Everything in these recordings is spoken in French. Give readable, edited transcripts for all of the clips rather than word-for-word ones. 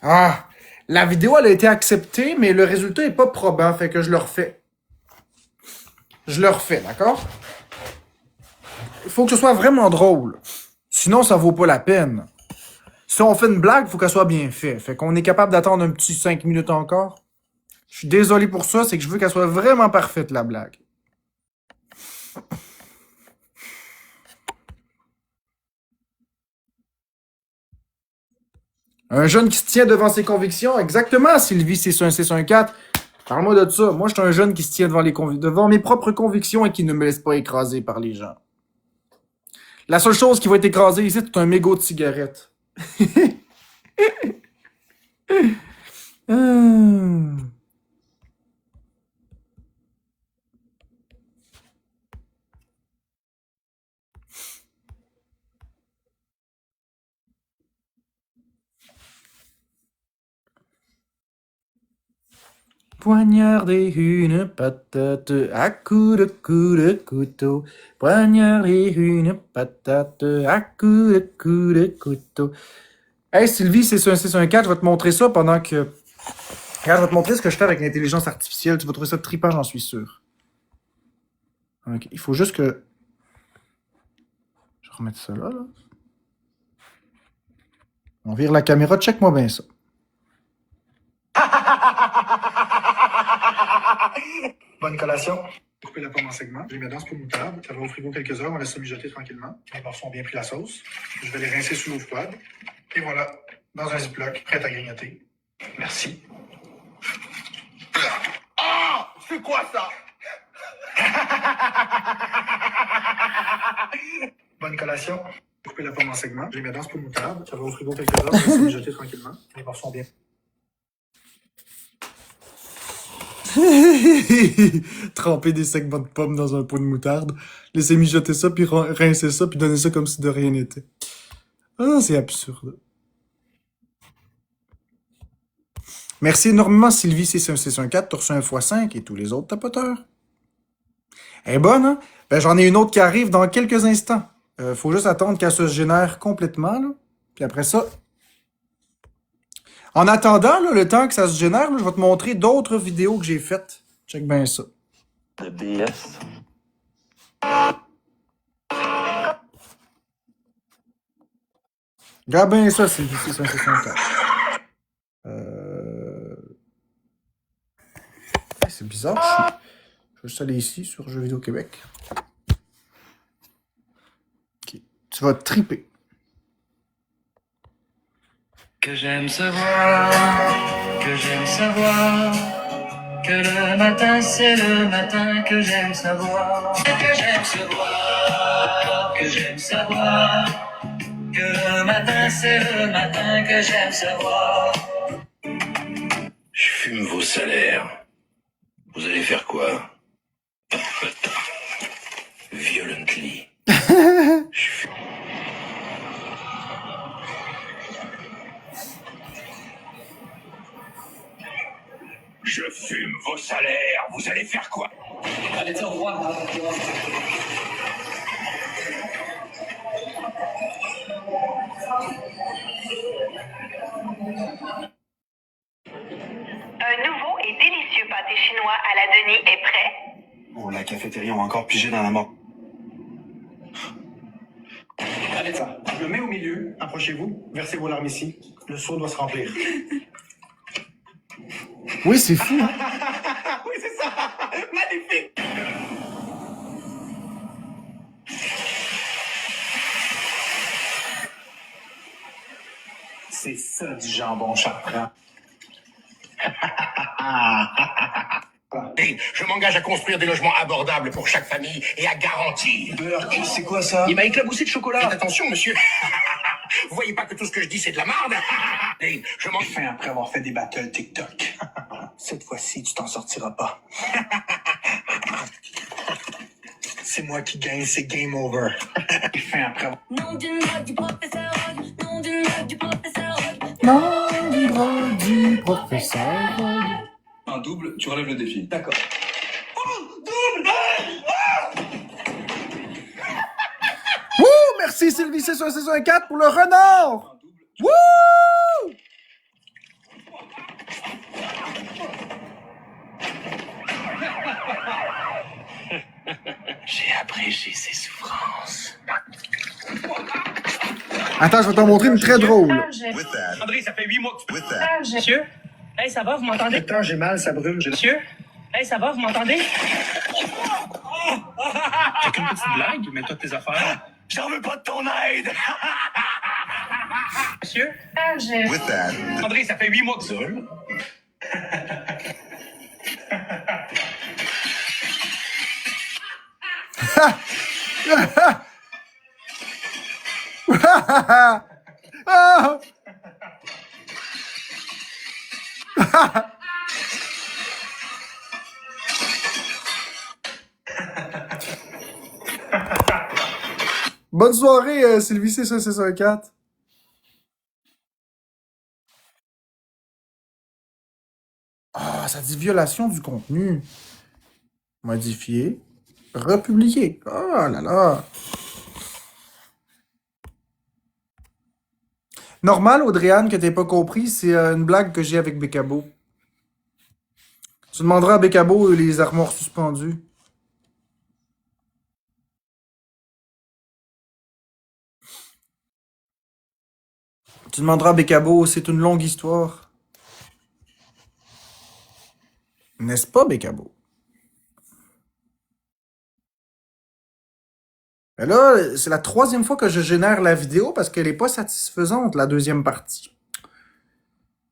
Ah! La vidéo, elle a été acceptée, mais le résultat est pas probant, fait que je le refais. Je le refais, d'accord? Il faut que ce soit vraiment drôle. Sinon, ça vaut pas la peine. Si on fait une blague, il faut qu'elle soit bien faite. Fait qu'on est capable d'attendre un petit 5 minutes encore. Je suis désolé pour ça, c'est que je veux qu'elle soit vraiment parfaite, la blague. Un jeune qui se tient devant ses convictions, exactement, Sylvie, c'est un 614. Parle-moi de ça. Moi, je suis un jeune qui se tient devant mes propres convictions et qui ne me laisse pas écraser par les gens. La seule chose qui va être écrasée ici, c'est un mégot de cigarette. Hum. Poignarder une patate à coup de couteau. Poignarder une patate à coup de couteau. Hey Sylvie, c'est un 614, je vais te montrer ça pendant que. Regarde, je vais te montrer ce que je fais avec l'intelligence artificielle. Tu vas trouver ça trippant, j'en suis sûr. Ok, il faut juste que. Je vais remettre ça là, là. On vire la caméra, check-moi bien ça. Bonne collation. Couper la pomme en segments. Je les mets dans ce pot de moutarde. Ça va au frigo quelques heures. On laisse ça mijoter tranquillement. Les morceaux ont bien pris la sauce. Je vais les rincer sous l'eau froide. Et voilà, dans un ziploc, prêt à grignoter. Merci. Ah! C'est quoi ça? Bonne collation. Couper la pomme en segments. Je les mets dans ce pot de moutarde. Ça va au frigo quelques heures. On laisse ça mijoter tranquillement. Les morceaux ont bien. Tremper des segments de pommes dans un pot de moutarde, laisser mijoter ça, puis rincer ça, puis donner ça comme si de rien n'était. Ah, c'est absurde. Merci énormément, Sylvie C1614, t'as reçu un x5 et tous les autres tapoteurs. Elle est bonne, hein? Ben, j'en ai une autre qui arrive dans quelques instants. Faut juste attendre qu'elle se génère complètement, là. Puis après ça. En attendant, là, le temps que ça se génère, là, je vais te montrer d'autres vidéos que j'ai faites. Check bien ça. De BS. Regarde bien ça, Sylvie C1614. C'est bizarre, je vais juste aller ici sur Jeux vidéo Québec. Ok. Tu vas triper. Que j'aime savoir, que j'aime savoir, que le matin c'est le matin que j'aime savoir, que j'aime savoir, que j'aime savoir, que le matin c'est le matin que j'aime savoir. Je fume vos salaires. Vous allez faire quoi? Violently. Je fume vos salaires. Vous allez faire quoi? Allez, au revoir. Un nouveau et délicieux pâté chinois à la Denis est prêt. Oh, la cafétéria ont encore pigé dans la mort. Allez, ça. Je le mets au milieu. Approchez-vous. Versez vos larmes ici. Le seau doit se remplir. Oui, c'est fou. Hein? Oui, c'est ça. Magnifique. C'est ça du jambon chartrand. Hey, je m'engage à construire des logements abordables pour chaque famille et à garantir. C'est quoi ça? Il m'a éclaboussé de chocolat. Faites attention, monsieur. Vous voyez pas que tout ce que je dis, c'est de la marde? Hey, je m'en... Enfin, après avoir fait des battles TikTok. Cette fois-ci, tu t'en sortiras pas. C'est moi qui gagne, c'est game over. Enfin, après avoir... Nom d'une blague du professeur Rogue, nom d'une blague du professeur Rogue. Non, libre du professeur. Un double, tu relèves le défi. D'accord. Wouh! Merci Sylvie C1614 pour le renard! Wouh! J'ai abrégé ses souffrances. Attends, je vais t'en montrer une très drôle. André, ça fait 8 mois que tu... Monsieur? Hey, ça va, vous m'entendez? Attends, j'ai mal, ça brûle. Monsieur? Hey, ça va, vous m'entendez? T'as qu'une petite blague, mets-toi de tes affaires. J'en veux pas de ton aide! Monsieur? André, ça fait 8 mois que ça. Bonne soirée, Sylvie C614. Ah, ça dit violation du contenu. Modifier. Republier. Oh là là. Normal, Audrey-Anne, que t'aies pas compris, c'est une blague que j'ai avec Bécabo. Tu demanderas à Bécabo les armoires suspendues. Tu demanderas à Bécabo, c'est une longue histoire. N'est-ce pas, Bécabo? Mais là, c'est la 3e fois que je génère la vidéo parce qu'elle est pas satisfaisante, la 2e partie.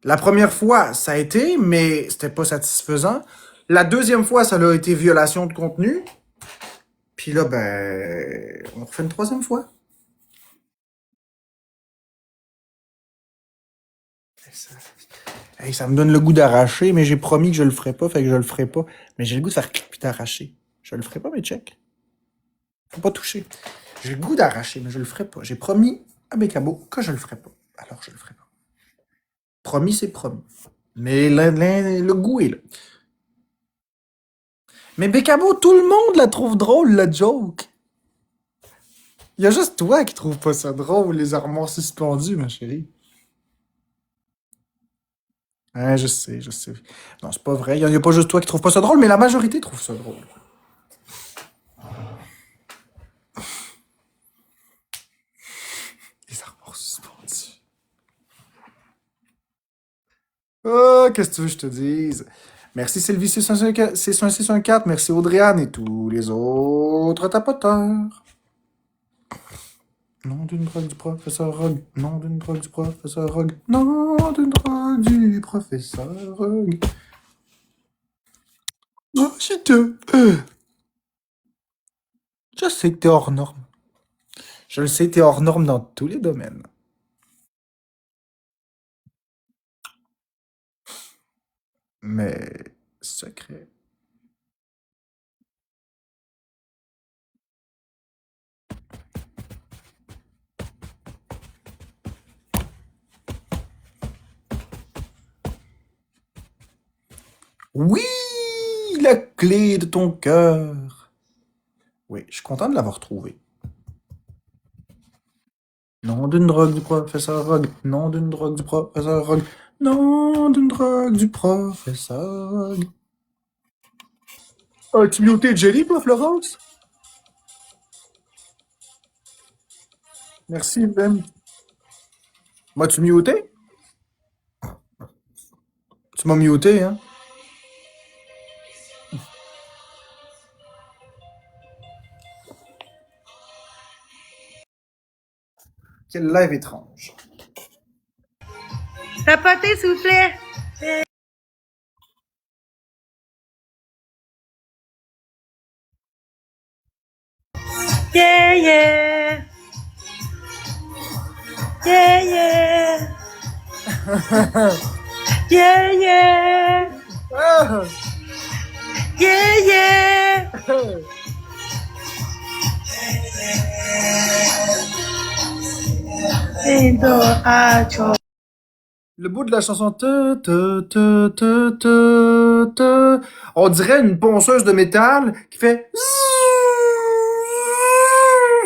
La première fois, ça a été, mais c'était pas satisfaisant. La 2e fois, ça a été violation de contenu. Puis là, ben, on refait une 3e fois. Hey, ça me donne le goût d'arracher, mais j'ai promis que je le ferais pas, fait que je le ferai pas. Mais j'ai le goût de faire clic puis d'arracher. Je le ferai pas, mais check. Faut pas toucher. J'ai le goût d'arracher, mais je le ferai pas. J'ai promis à Bécabo que je le ferai pas. Alors je le ferai pas. Promis, c'est promis. Mais le goût est là. Mais Bécabo, tout le monde la trouve drôle, la joke. Il y a juste toi qui trouve pas ça drôle, les armoires suspendues, ma chérie. Ouais, je sais, je sais. Non, c'est pas vrai. Il y a pas juste toi qui trouve pas ça drôle, mais la majorité trouve ça drôle. Les armoires suspendues. Oh, qu'est-ce que tu veux que je te dise? Merci Sylvie C614, merci Audrey-Anne et tous les autres tapoteurs. Nom d'une drogue du professeur Rogue. Nom d'une drogue du professeur Rogue. Nom d'une drogue du professeur Rogue. Oh, je sais que t'es hors norme. Je le sais, t'es hors norme dans tous les domaines. Mais secret. Oui, la clé de ton cœur. Oui, je suis content de l'avoir trouvé. Nom d'une drogue du professeur Rogue. Nom d'une drogue du professeur Rogue. Nom d'une drogue du professeur Rogue. As-tu muté Jelly, toi, Florence? Merci, Ben. M'as-tu muté? Tu m'as muté, hein? Quel live étrange. Tapotez, s'il vous plaît. Yeah, yeah. Yeah, yeah. Yeah, yeah. Ah! Yeah, yeah. Le bout de la chanson on dirait une ponceuse de métal qui fait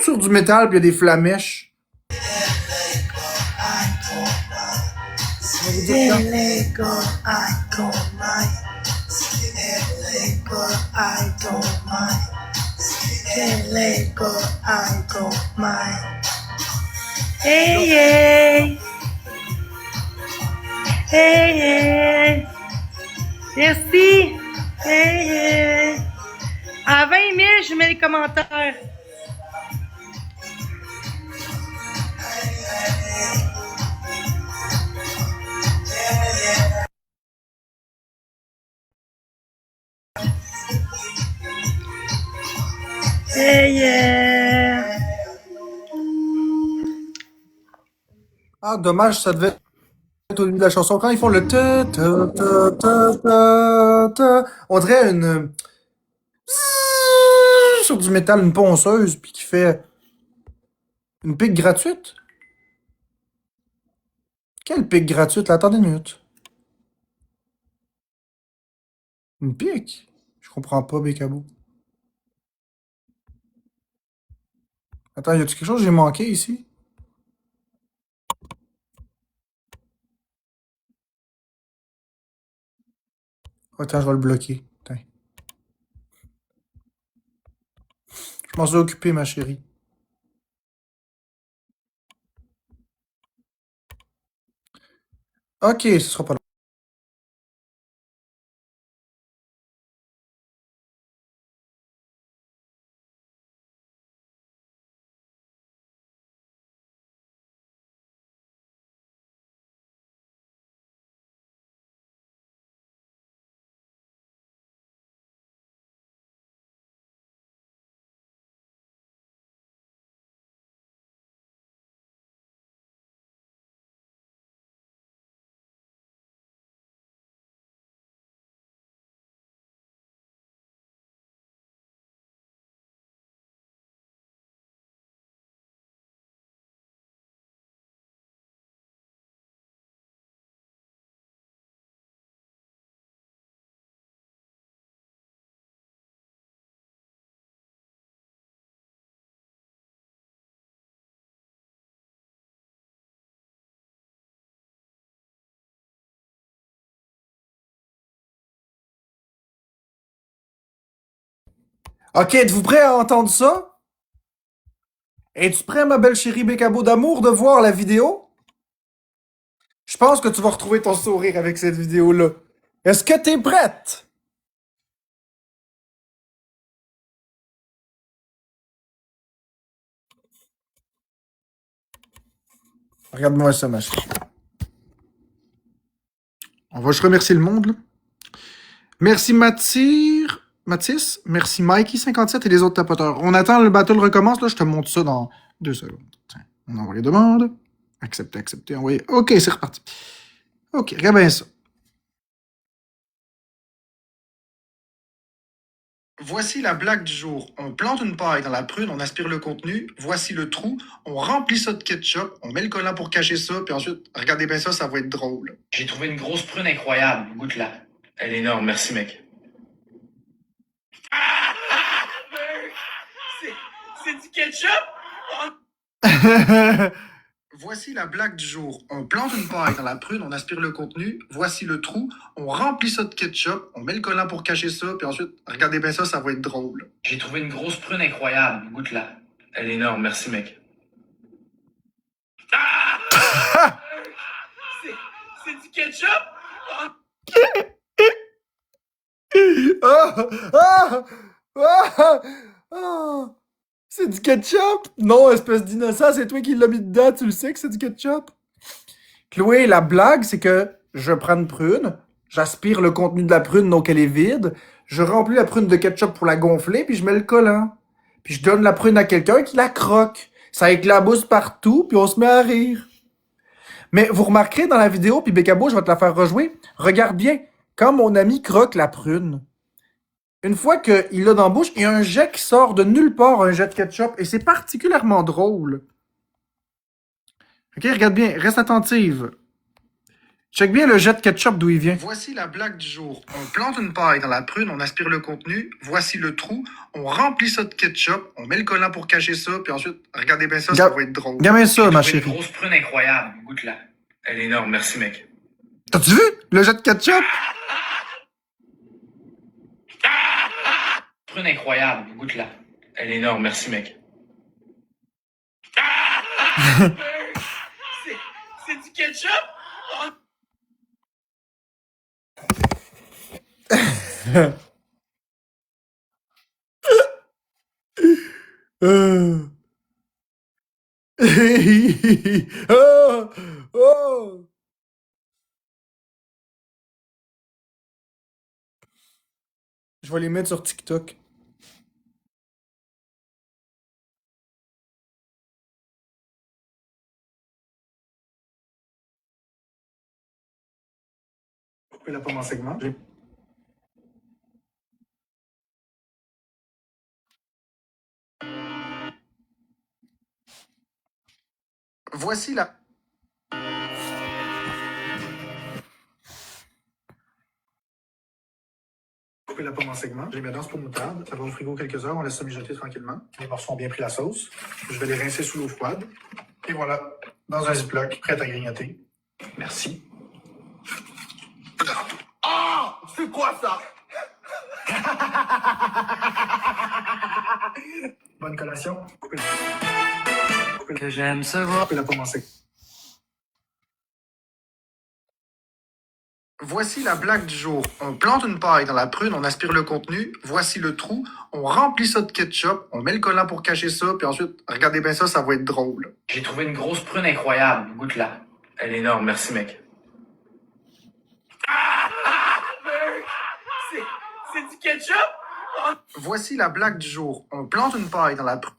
sur du métal puis il y a des flamèches. But I don't mind. Getting late, but I don't mind. Hey, hey. Hey, hey. Merci. Hey, hey. À 20 000, je mets les commentaires. Hey, yeah. Ah, dommage, ça devait être au début de la chanson. Quand ils font le ta ta ta ta ta ta, on dirait une sur du métal, une ponceuse, puis qui fait une pique gratuite. Quelle pique gratuite? Là, attendez une minute. Une pique? Je comprends pas, Bécabo. Attends, y a-tu quelque chose que j'ai manqué ici? Attends, je vais le bloquer. Attends. Je m'en suis occupé, ma chérie. Ok, ce sera pas long. Ok, êtes-vous prêt à entendre ça? Es-tu prêt, ma belle chérie Bécabo d'amour, de voir la vidéo? Je pense que tu vas retrouver ton sourire avec cette vidéo-là. Est-ce que t'es prête? Regarde-moi ça, ma chérie. On va juste remercier le monde, là. Merci Mathis, merci Mikey57 et les autres tapoteurs. On attend le battle recommence, là, je te montre ça dans 2 secondes. Tiens, on envoie les demandes. Accepter, accepter, envoyer. Ok, c'est reparti. Ok, regarde bien ça. Voici la blague du jour. On plante une paille dans la prune, on aspire le contenu. Voici le trou. On remplit ça de ketchup, on met le collant pour cacher ça, puis ensuite, regardez bien ça, ça va être drôle. J'ai trouvé une grosse prune incroyable. Goûte-la. Elle est énorme, merci mec. C'est du ketchup? Voici la blague du jour. On plante une paille dans la prune, on aspire le contenu. Voici le trou. On remplit ça de ketchup, on met le collant pour cacher ça, puis ensuite, regardez bien ça, ça va être drôle. J'ai trouvé une grosse prune incroyable. Goûte-la. Elle est énorme, merci mec. C'est du ketchup? Ah! Ah! Ah! Ah! C'est du ketchup? Non, espèce d'innocent, c'est toi qui l'as mis dedans, tu le sais que c'est du ketchup? Chloé, la blague, c'est que je prends une prune, j'aspire le contenu de la prune, donc elle est vide, je remplis la prune de ketchup pour la gonfler, puis je mets le collant. Puis je donne la prune à quelqu'un qui la croque. Ça éclabousse partout, puis on se met à rire. Mais vous remarquerez dans la vidéo, puis Bécabo, je vais te la faire rejouer, regarde bien, quand mon ami croque la prune, une fois qu'il l'a dans la bouche, il y a un jet qui sort de nulle part, un jet de ketchup, et c'est particulièrement drôle. Ok, regarde bien, reste attentive. Check bien le jet de ketchup d'où il vient. Voici la blague du jour. On plante une paille dans la prune, on aspire le contenu. Voici le trou. On remplit ça de ketchup, on met le collant pour cacher ça, puis ensuite, regardez bien ça, ça va être drôle. Regarde bien ça, ma J'ai trouvé chérie. une grosse prune incroyable. Goûte-la. Elle est énorme, merci mec. T'as-tu vu le jet de ketchup? Prune incroyable, goûte-la. Elle est énorme, merci mec. C'est du ketchup? Euh. Oh! Oh! Je vais les mettre sur TikTok. Coupez la pomme en segments. Voici la... Coupez la pomme en segments. Je les mets dans ce pot de moutarde. Ça va au frigo quelques heures. On laisse ça mijoter tranquillement. Les morceaux ont bien pris la sauce. Je vais les rincer sous l'eau froide. Et voilà, dans un ziploc, prêt à grignoter. Merci. Oh, c'est quoi ça? Bonne collation. Que j'aime savoir. Coupez la pomme en segments. Voici la blague du jour. On plante une paille dans la prune, on aspire le contenu. Voici le trou. On remplit ça de ketchup. On met le collant pour cacher ça. Puis ensuite, regardez bien ça, ça va être drôle. J'ai trouvé une grosse prune incroyable, goûte-la. Elle est énorme, merci mec. C'est du ketchup? Voici la blague du jour. On plante une paille dans la prune.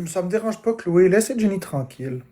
Ça me dérange pas, Chloé. Laissez Jenny tranquille.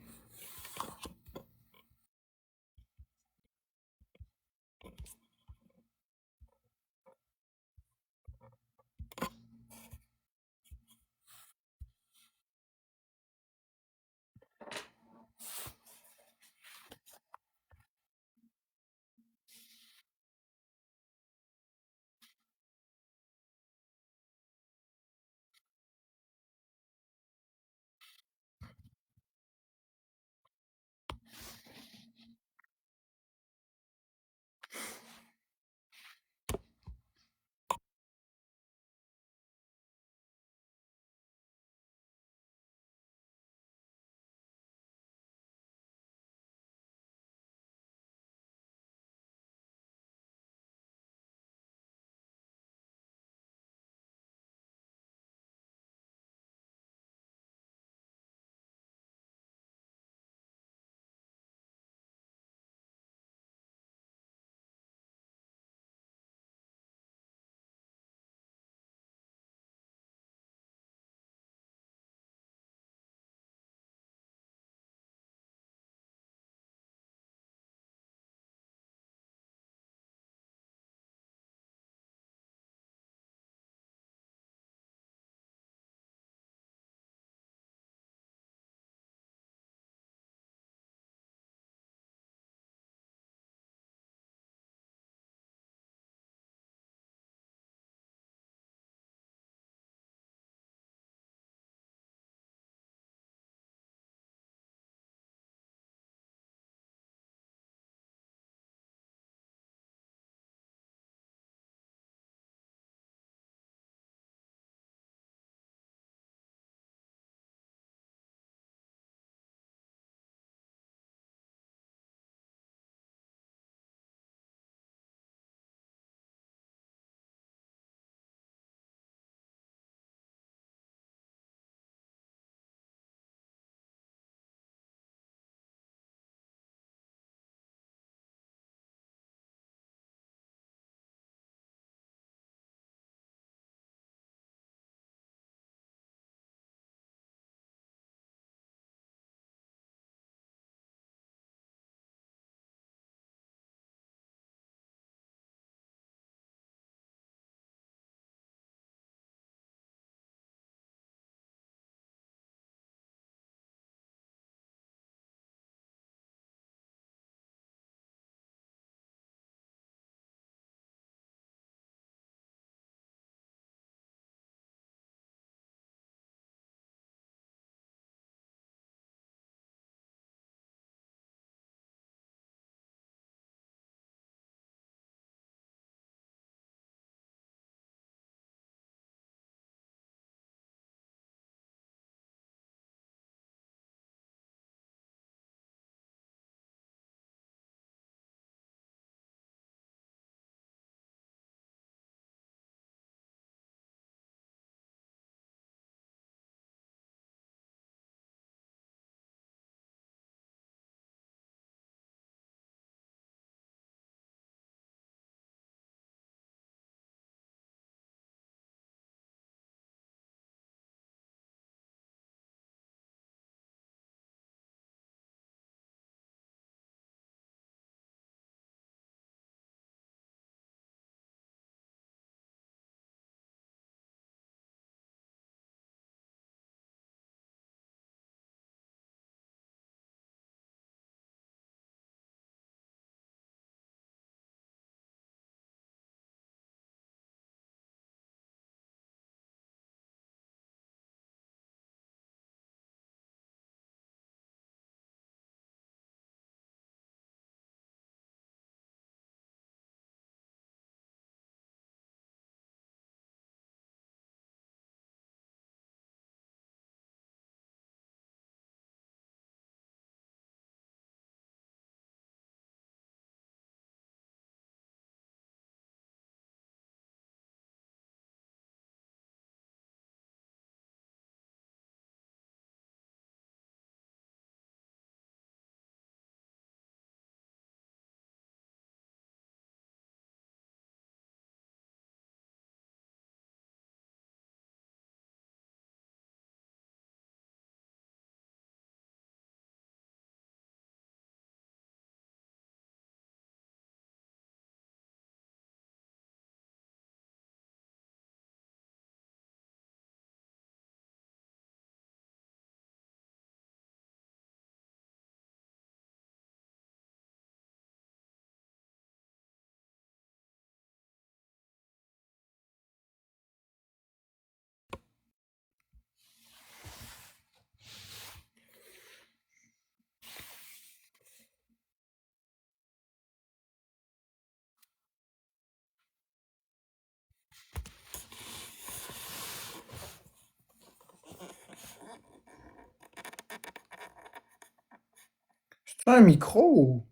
Un micro.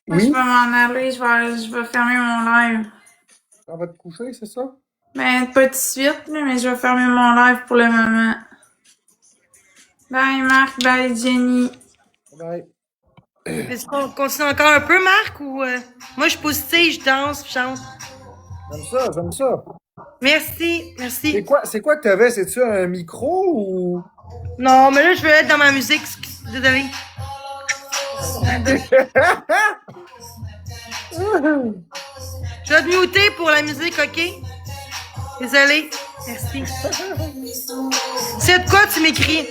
Moi, je Oui? vais m'en aller, je vais fermer mon live. On va te coucher, c'est ça? Ben, pas tout de suite, là, mais je vais fermer mon live pour le moment. Bye Marc, bye Jenny. Bye. Est-ce qu'on continue encore un peu, Marc, ou... Moi, je suis positive, je danse, je chante. J'aime ça, j'aime ça. Merci, merci. C'est quoi que t'avais? C'est-tu un micro ou... Non, mais là, je veux être dans ma musique. Désolé. Je vais te muter pour la musique, OK? Désolé. Merci. C'est de quoi tu m'écris?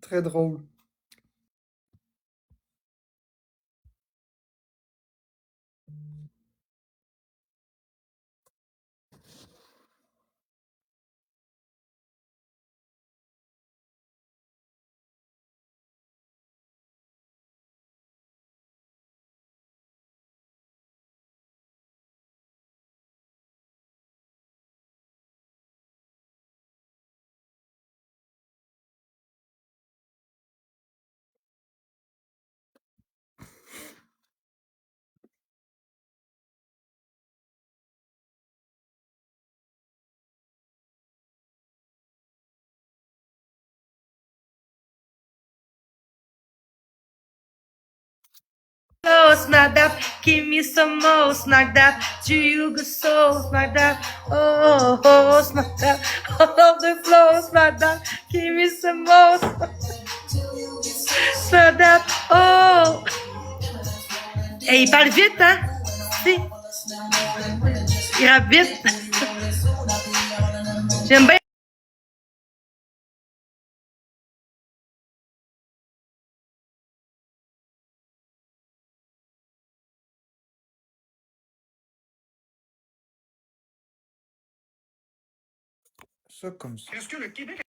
Très drôle. Oh, smack that, give me some more, smack that, you go so, smack that, oh, smack that, all of the flow, smack that, give me some more, smack that, oh. Hey, il parle vite, hein? Si. Il rappe vite. J'aime bien. Ça comme ça. Est-ce que le Québec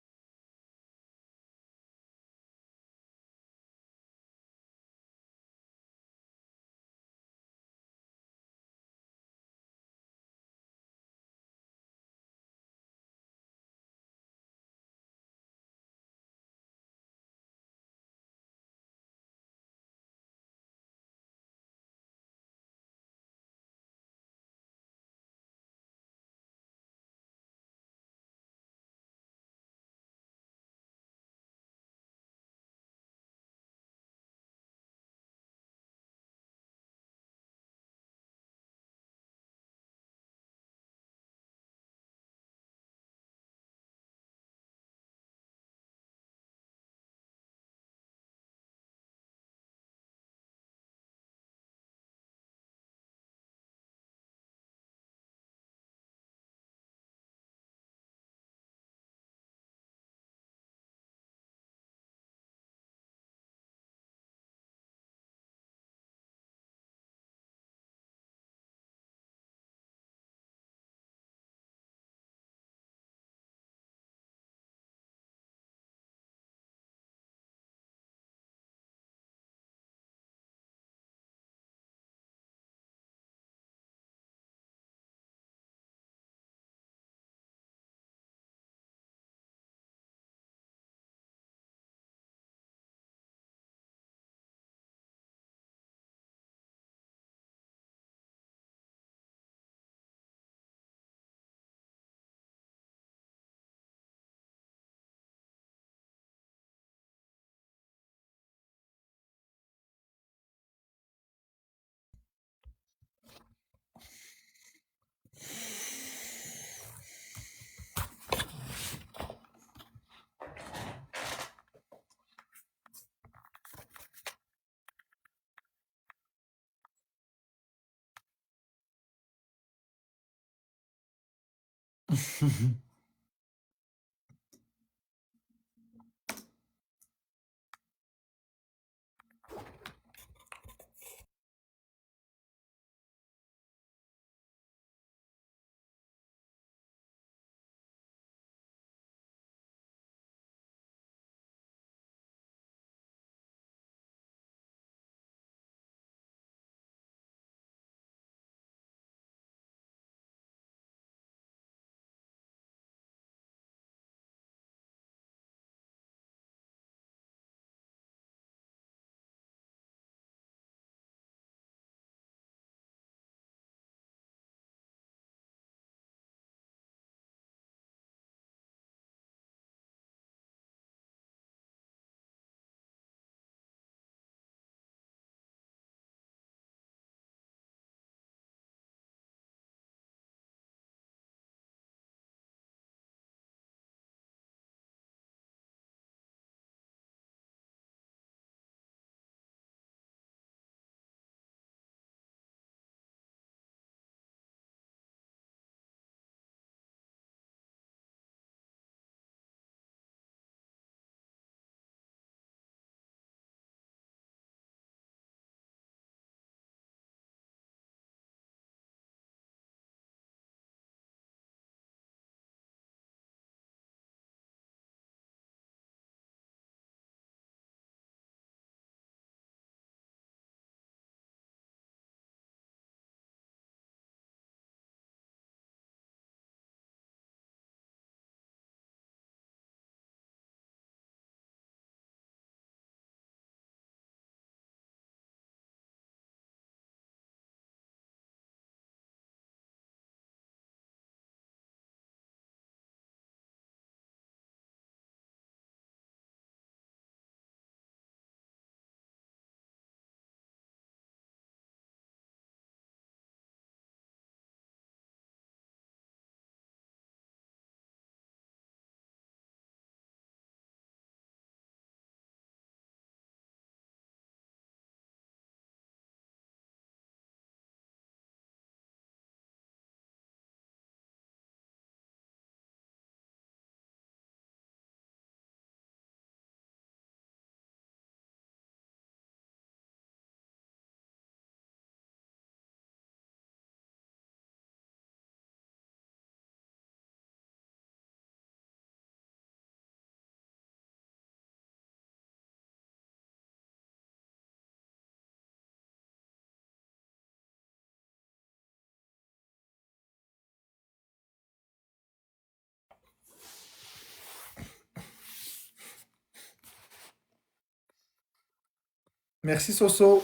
Merci, Soso.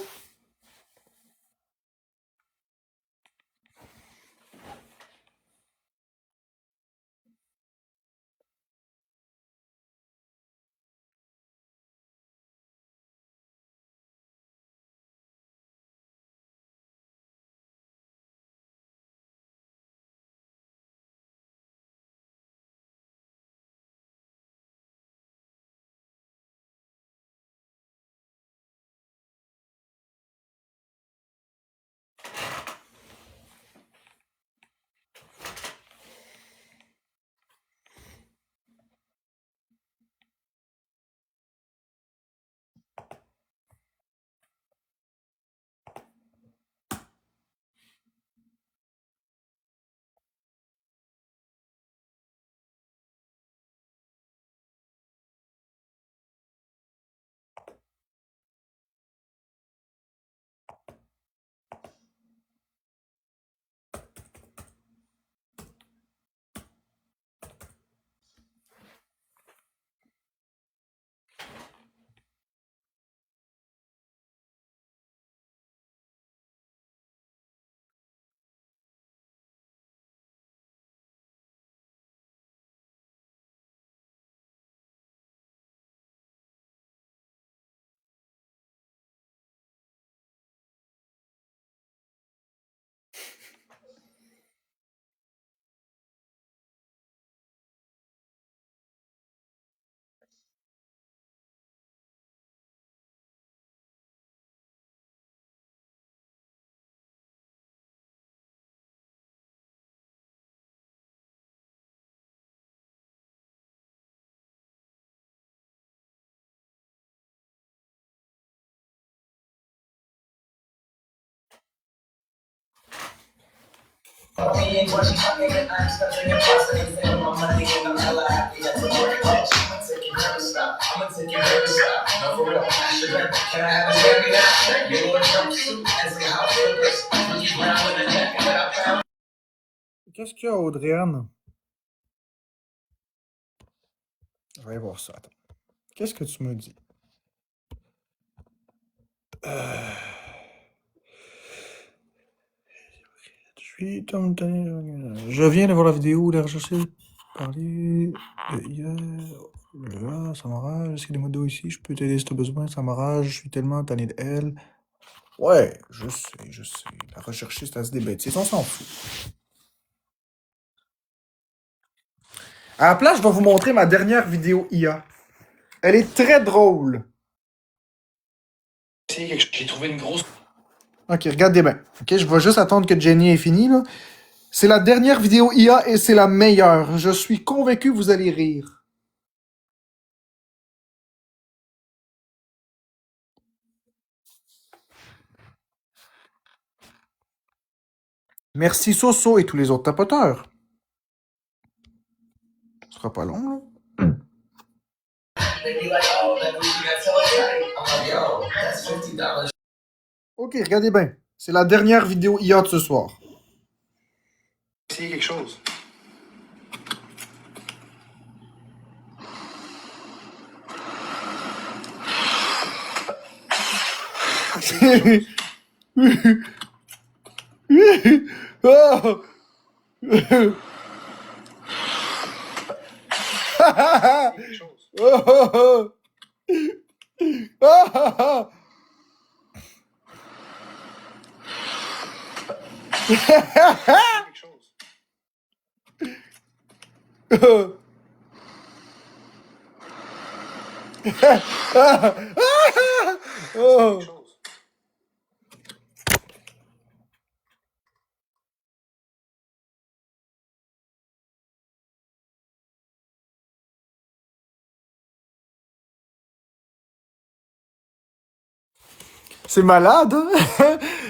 Qu'est-ce qu'il y a, Audrey-Anne? Je vais aller voir ça. Attends. Qu'est-ce que tu me dis? Je viens de voir la vidéo, de rechercher, parler hier. Là, ça m'enrage. Est-ce qu'il y a des modos ici? Je peux t'aider si t'as besoin. Ça m'enrage. Je suis tellement tanné de elle. Ouais, je sais. La recherchiste, elle se des bêtises. On s'en fout. À la place, je vais vous montrer ma dernière vidéo IA. Elle est très drôle. J'ai trouvé une grosse... Ok, regardez bien. Ok, je vais juste attendre que Jenny ait fini, là. C'est la dernière vidéo IA et c'est la meilleure. Je suis convaincu que vous allez rire. Merci Soso et tous les autres tapoteurs. Ce sera pas long, là. Ok, regardez bien. C'est la dernière vidéo IA de ce soir. Essayez quelque chose. Oh! Quelque chose. Oh! Oh! Quelque chose. Oh! Quelque chose. C'est malade, hein?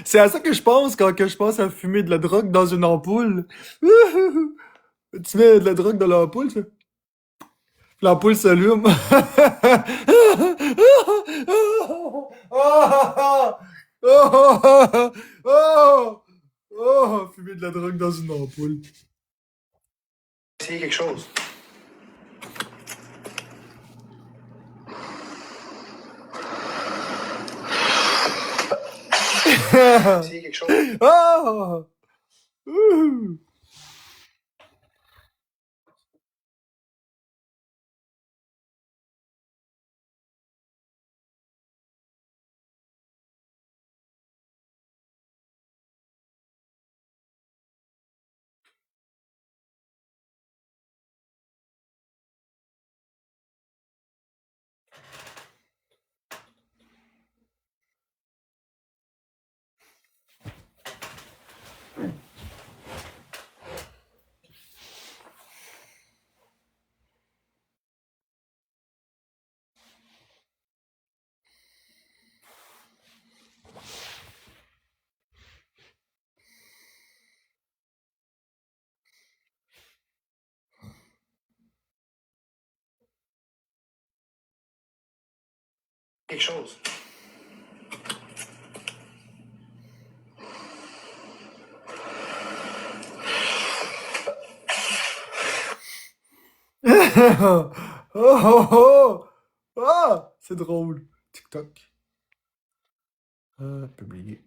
C'est à ça que je pense quand que je pense à fumer de la drogue dans une ampoule. Tu mets de la drogue dans l'ampoule, ça? L'ampoule s'allume. Fumer de la drogue dans une ampoule. Essayez quelque chose. Essayez quelque chose. Ah! Ouh! Quelque chose. Oh, oh, oh! Ah! C'est drôle. TikTok. Publier.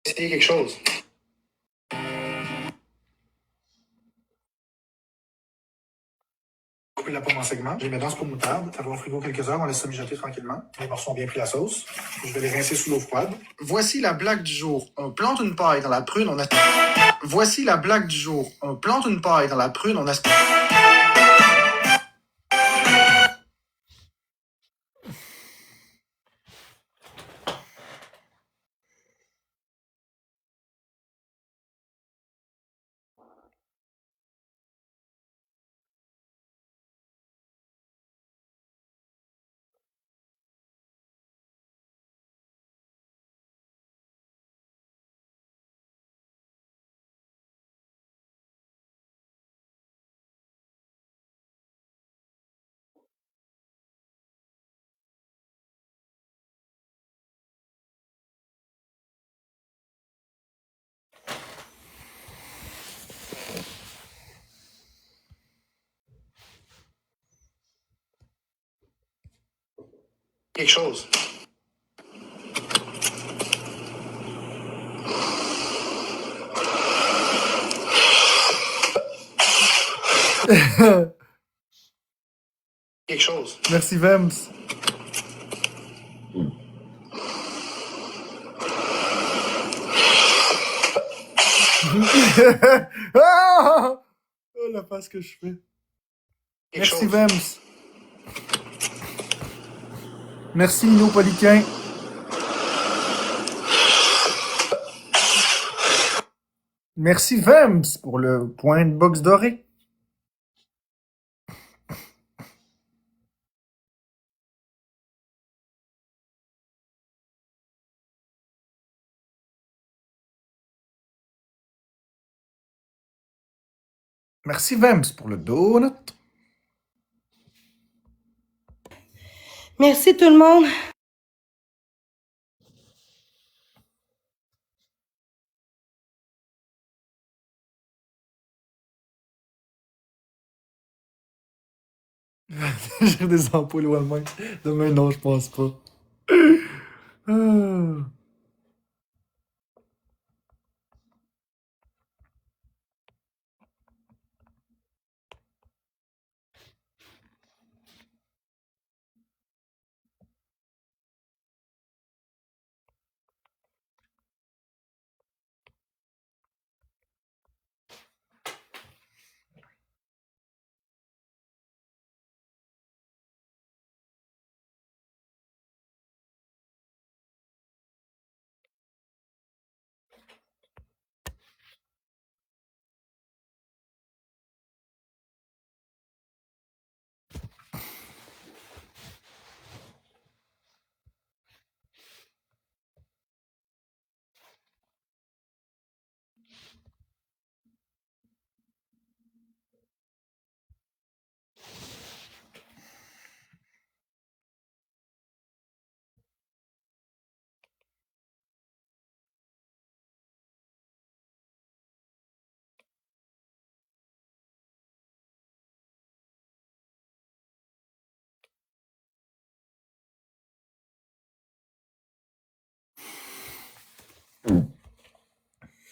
Essayez quelque chose. Couper la pomme en segments. Je les mets dans ce pot de moutarde. Ça va au frigo quelques heures. On laisse ça mijoter tranquillement. Les morceaux ont bien pris la sauce. Je vais les rincer sous l'eau froide. Voici la blague du jour. On plante une paille dans la prune. Voici la blague du jour. On plante une paille dans la prune. quelque chose. Quelque chose. Merci Vems. Ah! Oh la face que je fais. Quelque Merci chose. Vems. Merci Nino Poliquin. Merci Vems pour le point de boxe doré. Merci Vems pour le donut. Merci tout le monde. J'ai des ampoules Walmart. Demain, non, je pense pas. Ah.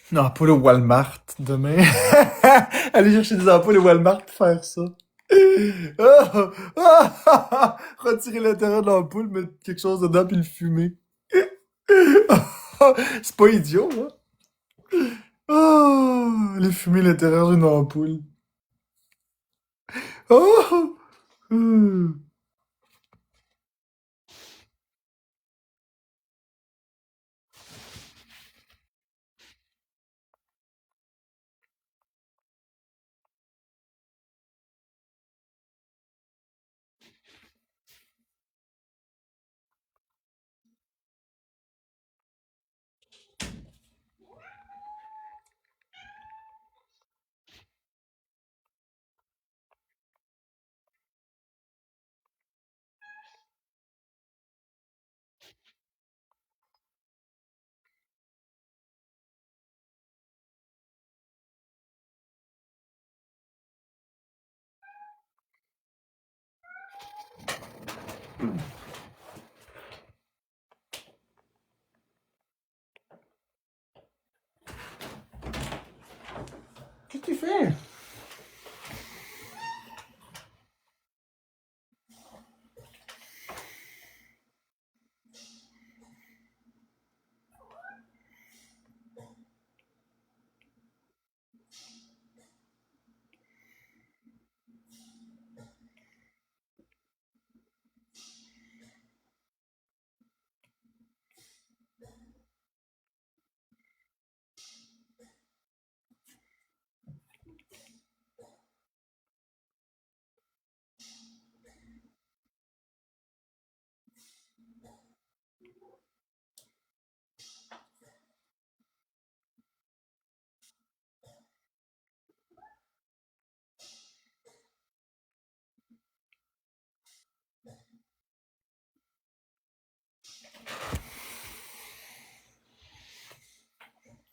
Une ampoule au Walmart demain. Aller chercher des ampoules au Walmart pour faire ça. Oh! Ah! Retirer l'intérieur de l'ampoule, mettre quelque chose dedans puis le fumer. C'est pas idiot, hein? Oh! Aller fumer l'intérieur d'une ampoule. Oh! Qu'est-ce que tu fais?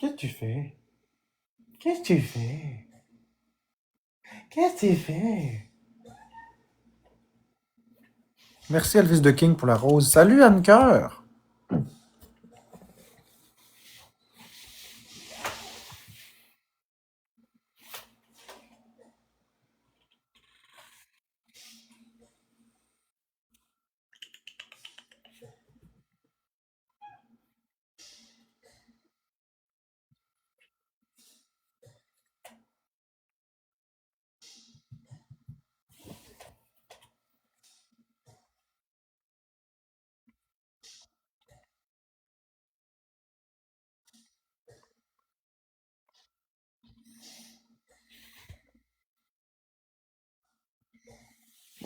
Qu'est-ce que tu fais? Qu'est-ce que tu fais? Qu'est-ce que tu fais? Merci Elvis de King pour la rose. Salut Anne-Cœur.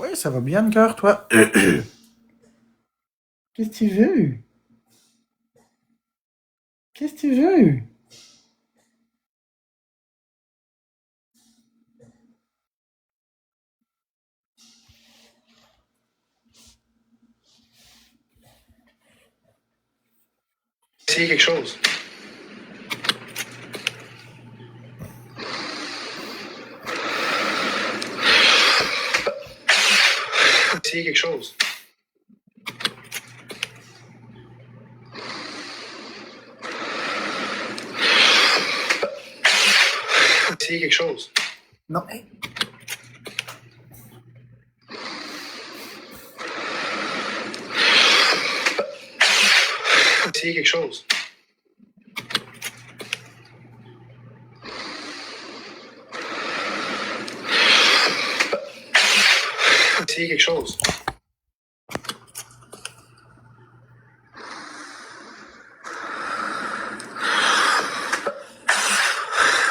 Oui, ça va bien Anne-Cœur, toi? Qu'est-ce que tu veux? Qu'est-ce que tu veux? Essayez quelque chose. Essayez quelque chose. Essayez quelque chose. Non. Hey. Essayez quelque chose. Essayez quelque chose.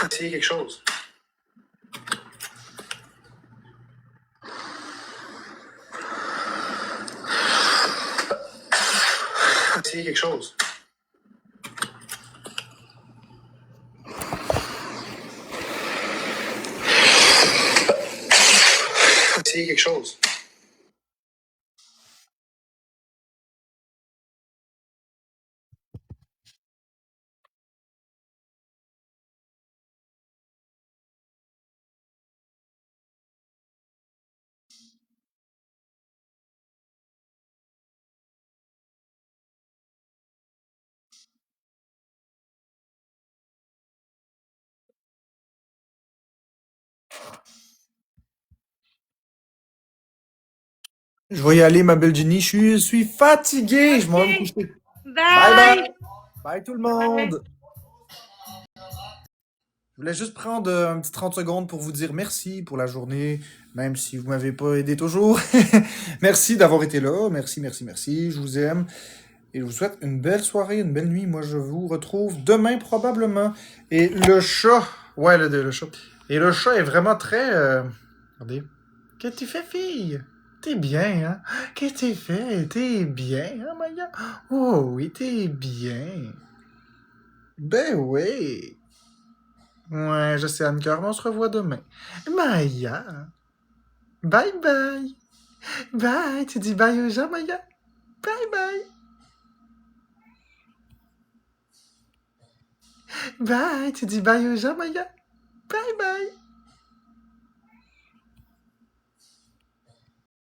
Essayez quelque chose. Essayez quelque chose. Essayez quelque chose. Je vais y aller, ma belle Jenny. Je suis fatigué. Je m'en vais me coucher. Bye Bye! bye. Bye tout le monde. Je voulais juste prendre un petit 30 secondes pour vous dire merci pour la journée, même si vous m'avez pas aidé toujours. Merci d'avoir été là. Merci, merci, merci. Je vous aime. Et je vous souhaite une belle soirée, une belle nuit. Moi, je vous retrouve demain probablement. Et le chat... Ouais, le chat. Et le chat est vraiment très... Regardez. Qu'est-ce que tu fais, fille? T'es bien, hein? Qu'est-ce que tu fais? T'es bien, hein, Maya? Oh oui, t'es bien. Ben oui. Ouais, je sais, Anne-Cœur, mais on se revoit demain. Maya. Bye bye. Bye. Tu dis bye aux gens, Maya? Bye bye. Bye. Tu dis bye aux gens, Maya? Bye bye.